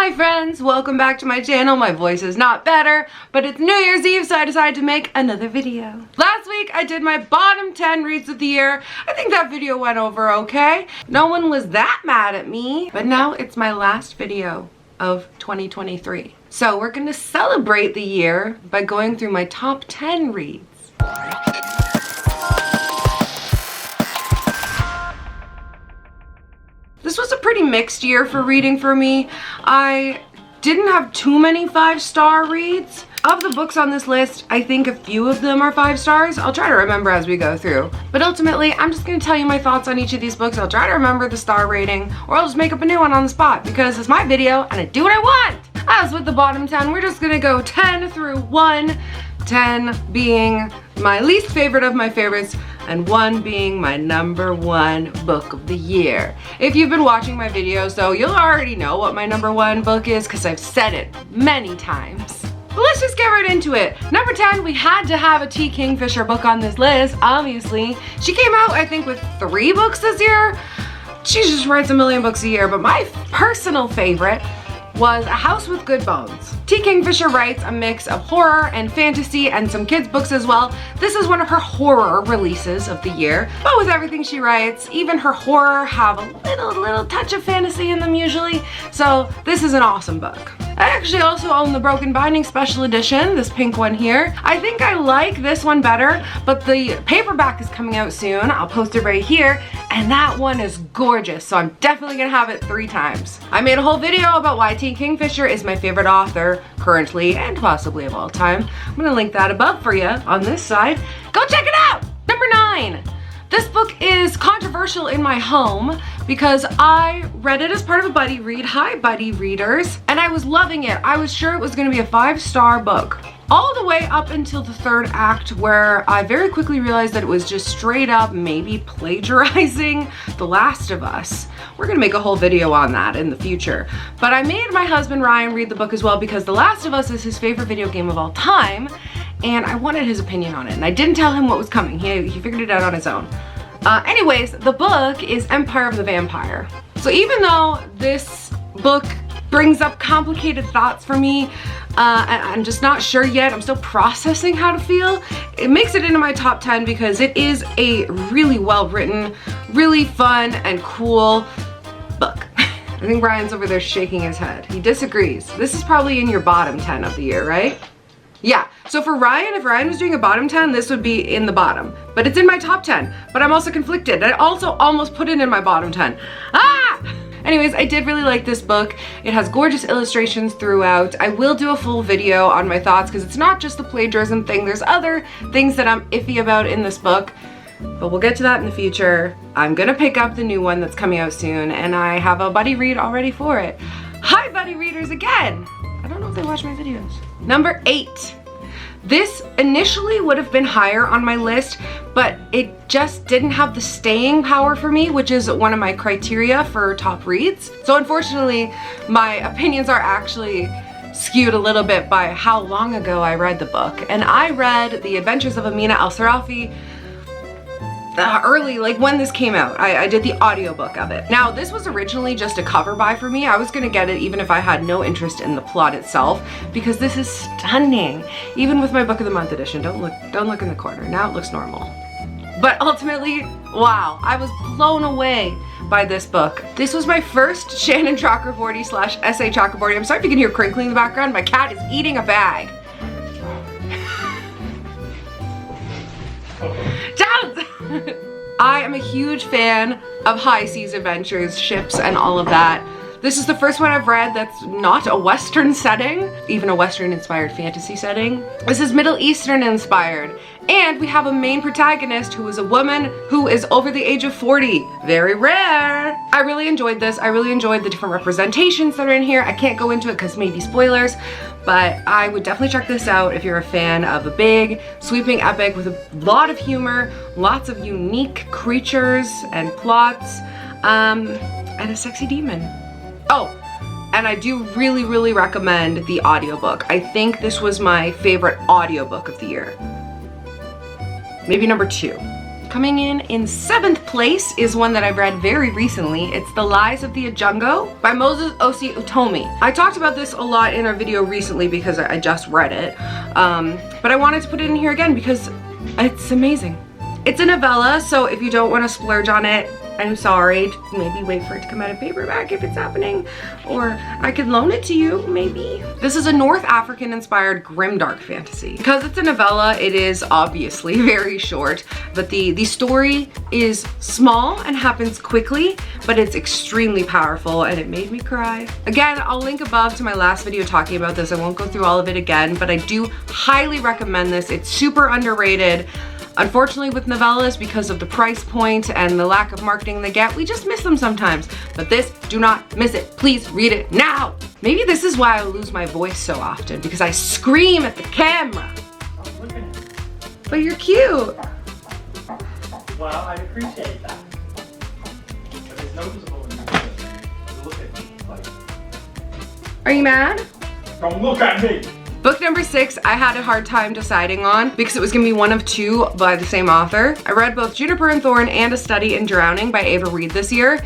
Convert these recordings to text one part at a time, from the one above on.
Hi friends, welcome back to my channel. My voice is not better, but it's New Year's Eve, so I decided to make another video. Last week I did my bottom 10 reads of the year. I think that video went over okay. No one was that mad at me, but now it's my last video of 2023. So we're gonna celebrate the year by going through my top 10 reads. This was a pretty mixed year for reading for me. I didn't have too many 5-star reads. Of the books on this list, I think a few of them are 5 stars. I'll try to remember as we go through. But ultimately, I'm just gonna tell you my thoughts on each of these books. I'll try to remember the star rating, or I'll just make up a new one on the spot because it's my video and I do what I want. As with the bottom 10, we're just gonna go 10 through 1. 10 being my least favorite of my favorites, and 1 being my #1 book of the year. If you've been watching my videos though, you'll already know what my #1 book is because I've said it many times. But let's just get right into it. Number 10, we had to have a T. Kingfisher book on this list, obviously. She came out, I think, with 3 books this year. She just writes a million books a year, but my personal favorite was A House with Good Bones. T. Kingfisher writes a mix of horror and fantasy and some kids books as well. This is one of her horror releases of the year, but with everything she writes, even her horror have a little touch of fantasy in them usually, so this is an awesome book. I actually also own the Broken Binding Special Edition, this pink one here. I think I like this one better, but the paperback is coming out soon. I'll post it right here, and that one is gorgeous, so I'm definitely gonna have it 3 times. I made a whole video about why T. Kingfisher is my favorite author currently and possibly of all time. I'm gonna link that above for you on this side. Go check it out! Number 9. This book is controversial in my home because I read it as part of a buddy read. Hi, buddy readers. And I was loving it. I was sure it was gonna be a 5-star book. All the way up until the 3rd act, where I very quickly realized that it was just straight up maybe plagiarizing The Last of Us. We're gonna make a whole video on that in the future. But I made my husband Ryan read the book as well because The Last of Us is his favorite video game of all time, and I wanted his opinion on it, and I didn't tell him what was coming. He figured it out on his own. Anyways, the book is Empire of the Vampire. So even though this book brings up complicated thoughts for me, I'm just not sure yet, I'm still processing how to feel, it makes it into my top 10 because it is a really well written, really fun and cool book. I think Ryan's over there shaking his head. He disagrees. This is probably in your bottom 10 of the year, right? Yeah, so for Ryan, if Ryan was doing a bottom 10, this would be in the bottom. But it's in my top 10, but I'm also conflicted. I also almost put it in my bottom 10. Ah! Anyways, I did really like this book. It has gorgeous illustrations throughout. I will do a full video on my thoughts because it's not just the plagiarism thing. There's other things that I'm iffy about in this book, but we'll get to that in the future. I'm gonna pick up the new one that's coming out soon, and I have a buddy read already for it. Hi, buddy readers again. I don't know if they watch my videos. Number 8. This initially would have been higher on my list, but it just didn't have the staying power for me, which is one of my criteria for top reads. So unfortunately, my opinions are actually skewed a little bit by how long ago I read the book. And I read The Adventures of Amina Al-Sirafi early, like when this came out. I did the audiobook of it. Now, this was originally just a cover buy for me. I was gonna get it even if I had no interest in the plot itself because this is stunning. Even with my Book of the Month edition, don't look in the corner. Now it looks normal. But ultimately, wow, I was blown away by this book. This was my first Shannon Chakraborty / S.A. Chakraborty. I'm sorry if you can hear crinkling in the background. My cat is eating a bag. Down! I am a huge fan of high seas adventures, ships, and all of that. This is the first one I've read that's not a Western setting, even a Western-inspired fantasy setting. This is Middle Eastern-inspired, and we have a main protagonist who is a woman who is over the age of 40. Very rare. I really enjoyed this. I really enjoyed the different representations that are in here. I can't go into it because maybe spoilers, but I would definitely check this out if you're a fan of a big, sweeping epic with a lot of humor, lots of unique creatures and plots, and a sexy demon. Oh, and I do really recommend the audiobook. I think this was my favorite audiobook of the year. Maybe number 2. Coming in 7th place is one that I read very recently. It's The Lies of the Ajungo by Moses Osi Utomi. I talked about this a lot in our video recently because I just read it, but I wanted to put it in here again because it's amazing. It's a novella, so if you don't want to splurge on it, I'm sorry. Maybe wait for it to come out of paperback if it's happening, or I could loan it to you, maybe. This is a North African inspired grimdark fantasy. Because it's a novella, it is obviously very short, but the story is small and happens quickly, but it's extremely powerful and it made me cry. Again, I'll link above to my last video talking about this. I won't go through all of it again, but I do highly recommend this. It's super underrated. Unfortunately with novellas, because of the price point and the lack of marketing they get, we just miss them sometimes. But this, do not miss it. Please read it now. Maybe this is why I lose my voice so often, because I scream at the camera. I'm looking at you. But you're cute. Well, I appreciate that. But it's noticeable when you look at me like... Are you mad? Don't look at me! Book number 6, I had a hard time deciding on because it was gonna be one of 2 by the same author. I read both Juniper Thorn and A Study in Drowning by Ava Reid this year.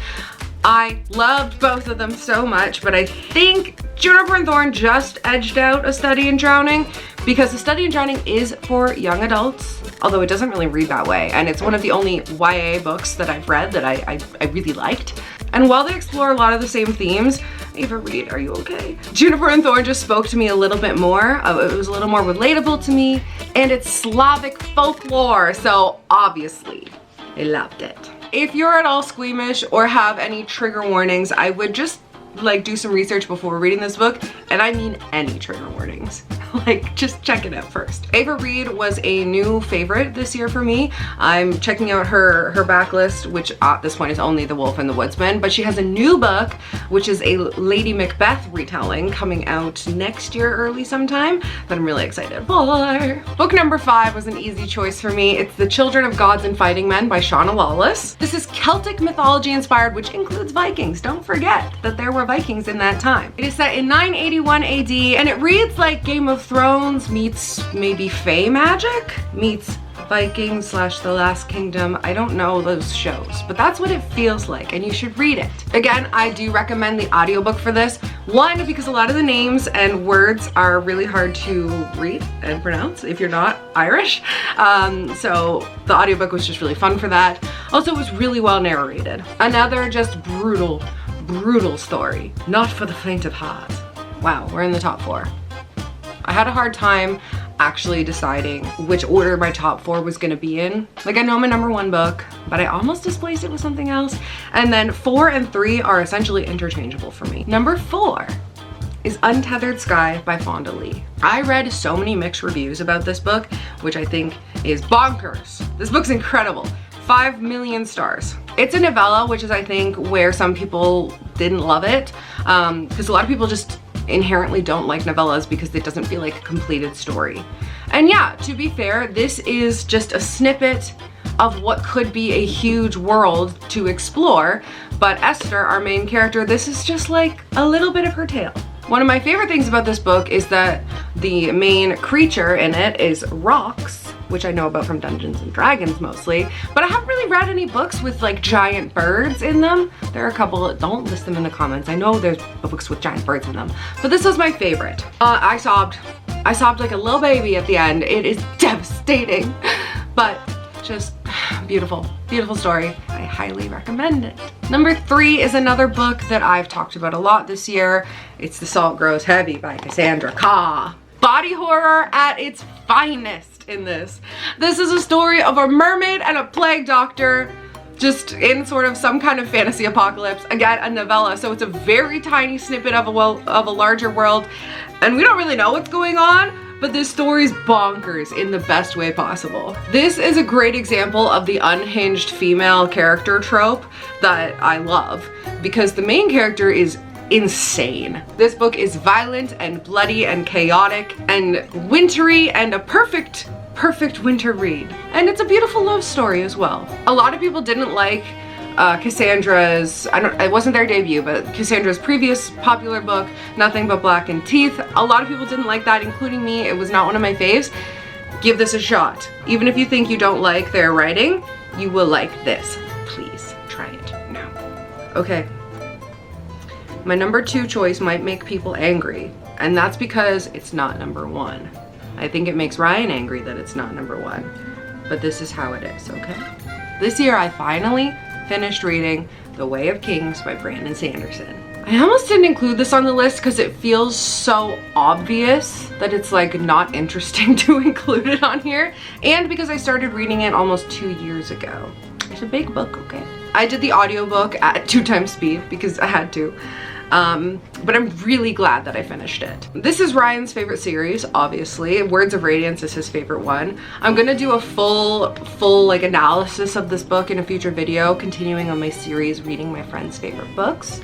I loved both of them so much, but I think Juniper Thorn just edged out A Study in Drowning because A Study in Drowning is for young adults, although it doesn't really read that way, and it's one of the only YA books that I've read that I really liked. And while they explore a lot of the same themes, Ava Reid, are you okay? Juniper Thorn just spoke to me a little bit more. It was a little more relatable to me, and it's Slavic folklore, so obviously I loved it. If you're at all squeamish or have any trigger warnings, I would just like do some research before reading this book, and I mean any trigger warnings. Like, just check it out first. Ava Reid was a new favorite this year for me. I'm checking out her backlist, which at this point is only The Wolf and the Woodsman, but she has a new book, which is a Lady Macbeth retelling coming out next year early sometime that I'm really excited for. Book number 5 was an easy choice for me. It's The Children of Gods and Fighting Men by Shauna Wallace. This is Celtic mythology inspired, which includes Vikings. Don't forget that there were Vikings in that time. It is set in 981 AD, and it reads like Game of Thrones meets maybe Fae magic meets Vikings / The Last Kingdom. I don't know those shows, but that's what it feels like, and you should read it. Again, I do recommend the audiobook for this. One, because a lot of the names and words are really hard to read and pronounce if you're not Irish. So the audiobook was just really fun for that. Also, it was really well narrated. Another just brutal story. Not for the faint of heart. Wow, we're in the top 4. I had a hard time actually deciding which order my top 4 was gonna be in. Like, I know my number 1 book, but I almost displaced it with something else. And then 4 and 3 are essentially interchangeable for me. Number 4 is Untethered Sky by Fonda Lee. I read so many mixed reviews about this book, which I think is bonkers. This book's incredible. 5 million stars. It's a novella, which is, I think, where some people didn't love it, because a lot of people just inherently don't like novellas because it doesn't feel like a completed story. And yeah, to be fair, this is just a snippet of what could be a huge world to explore, but Esther, our main character, this is just like a little bit of her tale. One of my favorite things about this book is that the main creature in it is rocks, which I know about from Dungeons and Dragons mostly, but I haven't really read any books with like giant birds in them. There are a couple, don't list them in the comments. I know there's books with giant birds in them, but this was my favorite. I sobbed like a little baby at the end. It is devastating, but just beautiful, beautiful story. I highly recommend it. Number 3 is another book that I've talked about a lot this year. It's The Salt Grows Heavy by Cassandra Khaw. Body horror at its finest in this. This is a story of a mermaid and a plague doctor just in sort of some kind of fantasy apocalypse. Again, a novella, so it's a very tiny snippet of a larger world, and we don't really know what's going on, but this story's bonkers in the best way possible. This is a great example of the unhinged female character trope that I love, because the main character is insane. This book is violent and bloody and chaotic and wintry and a perfect winter read. And it's a beautiful love story as well. A lot of people didn't like Cassandra's, it wasn't their debut, but Cassandra's previous popular book, Nothing But Black and Teeth. A lot of people didn't like that, including me. It was not one of my faves. Give this a shot. Even if you think you don't like their writing, You will like this. Please try it now. Okay. My number 2 choice might make people angry, and that's because it's not number 1. I think it makes Ryan angry that it's not number 1, but this is how it is, okay? This year I finally finished reading The Way of Kings by Brandon Sanderson. I almost didn't include this on the list because it feels so obvious that it's like not interesting to include it on here, and because I started reading it almost 2 years ago. It's a big book, okay? I did the audiobook at 2 times speed because I had to. But I'm really glad that I finished it. This is Ryan's favorite series, obviously. Words of Radiance is his favorite one. I'm gonna do a full like analysis of this book in a future video, continuing on my series, reading my friend's favorite books.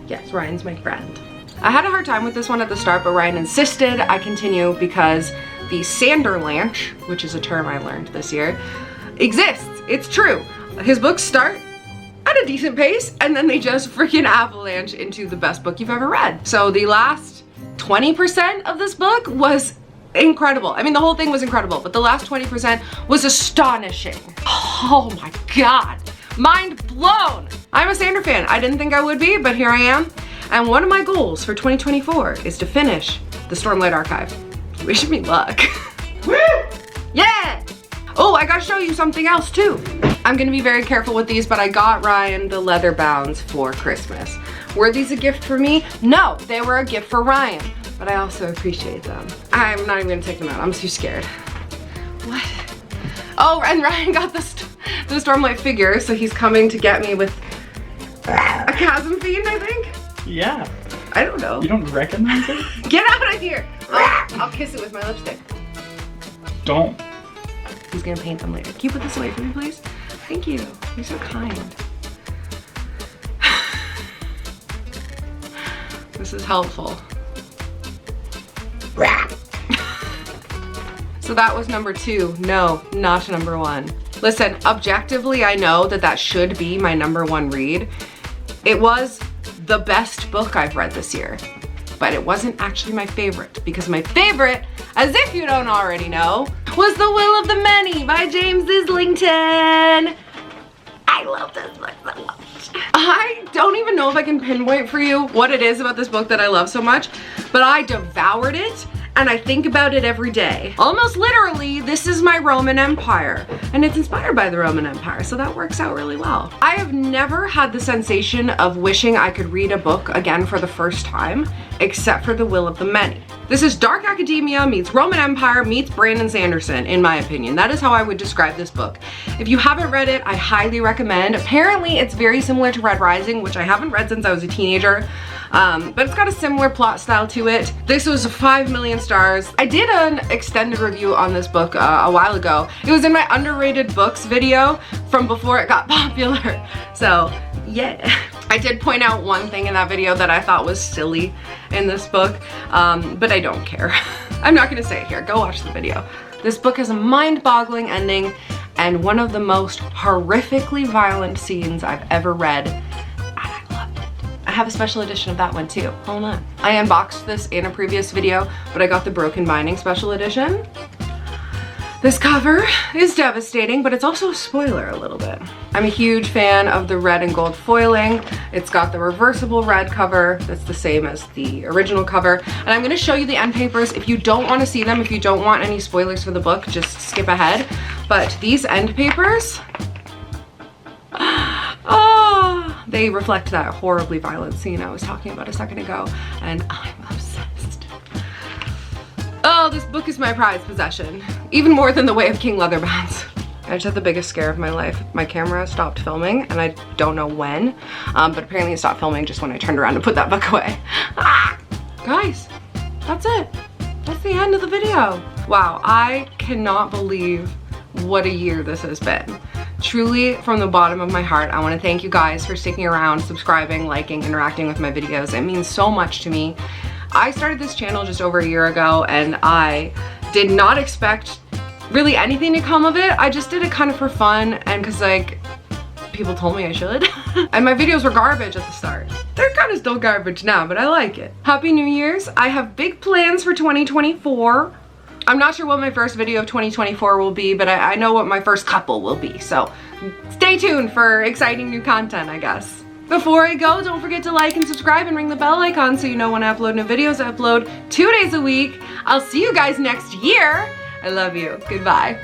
Yes, Ryan's my friend. I had a hard time with this one at the start, but Ryan insisted I continue because the Sanderlanche, which is a term I learned this year, exists. It's true. His books start at a decent pace, and then they just freaking avalanche into the best book you've ever read. So the last 20% of this book was incredible. I mean, the whole thing was incredible, but the last 20% was astonishing. Oh my God, mind blown. I'm a Sander fan. I didn't think I would be, but here I am. And one of my goals for 2024 is to finish the Stormlight Archive. Wish me luck. Yeah! Oh, I gotta show you something else too. I'm gonna be very careful with these, but I got Ryan the leather bounds for Christmas. Were these a gift for me? No, they were a gift for Ryan, but I also appreciate them. I'm not even gonna take them out, I'm too scared. What? Oh, and Ryan got the Stormlight figure, so he's coming to get me with a chasm fiend, I think? Yeah. I don't know. You don't recognize it? Get out of here! Oh, I'll kiss it with my lipstick. Don't. He's gonna paint them later. Can you put this away for me, please? Thank you. You're so kind. This is helpful. So that was number 2. No, not number 1. Listen, objectively, I know that that should be my number 1 read. It was the best book I've read this year, but it wasn't actually my favorite, because my favorite, as if you don't already know, was The Will of the Many by James Islington. I love this book so much. I don't even know if I can pinpoint for you what it is about this book that I love so much, but I devoured it and I think about it every day. Almost literally, this is my Roman Empire, and it's inspired by the Roman Empire, so that works out really well. I have never had the sensation of wishing I could read a book again for the first time, except for The Will of the Many. This is dark academia meets Roman Empire meets Brandon Sanderson, in my opinion. That is how I would describe this book. If you haven't read it, I highly recommend. Apparently, it's very similar to Red Rising, which I haven't read since I was a teenager. But it's got a similar plot style to it. This was 5 million stars. I did an extended review on this book a while ago. It was in my underrated books video from before it got popular. So yeah. I did point out one thing in that video that I thought was silly in this book, but I don't care. I'm not gonna say it here. Go watch the video. This book has a mind-boggling ending and one of the most horrifically violent scenes I've ever read. I have a special edition of that one too. Hold on. I unboxed this in a previous video, but I got the broken binding special edition. This cover is devastating, but it's also a spoiler a little bit. I'm a huge fan of the red and gold foiling. It's got the reversible red cover that's the same as the original cover. And I'm gonna show you the end papers. If you don't wanna see them, if you don't want any spoilers for the book, just skip ahead. But these end papers, oh, they reflect that horribly violent scene I was talking about a second ago, and I'm obsessed. Oh, this book is my prized possession, even more than The Way of King Leatherbounds. I just had the biggest scare of my life. My camera stopped filming, and I don't know when, but apparently it stopped filming just when I turned around to put that book away. Ah! Guys, that's it. That's the end of the video. Wow, I cannot believe what a year this has been. Truly, from the bottom of my heart, I want to thank you guys for sticking around, subscribing, liking, interacting with my videos. It means so much to me. I started this channel just over a year ago, and I did not expect really anything to come of it. I just did it kind of for fun and because like people told me I should. And my videos were garbage at the start. They're kind of still garbage now, but I like it. Happy New Year's. I have big plans for 2024. I'm not sure what my first video of 2024 will be, but I know what my first couple will be. So stay tuned for exciting new content, I guess. Before I go, don't forget to like and subscribe and ring the bell icon so you know when I upload new videos. I upload 2 days a week. I'll see you guys next year. I love you. Goodbye.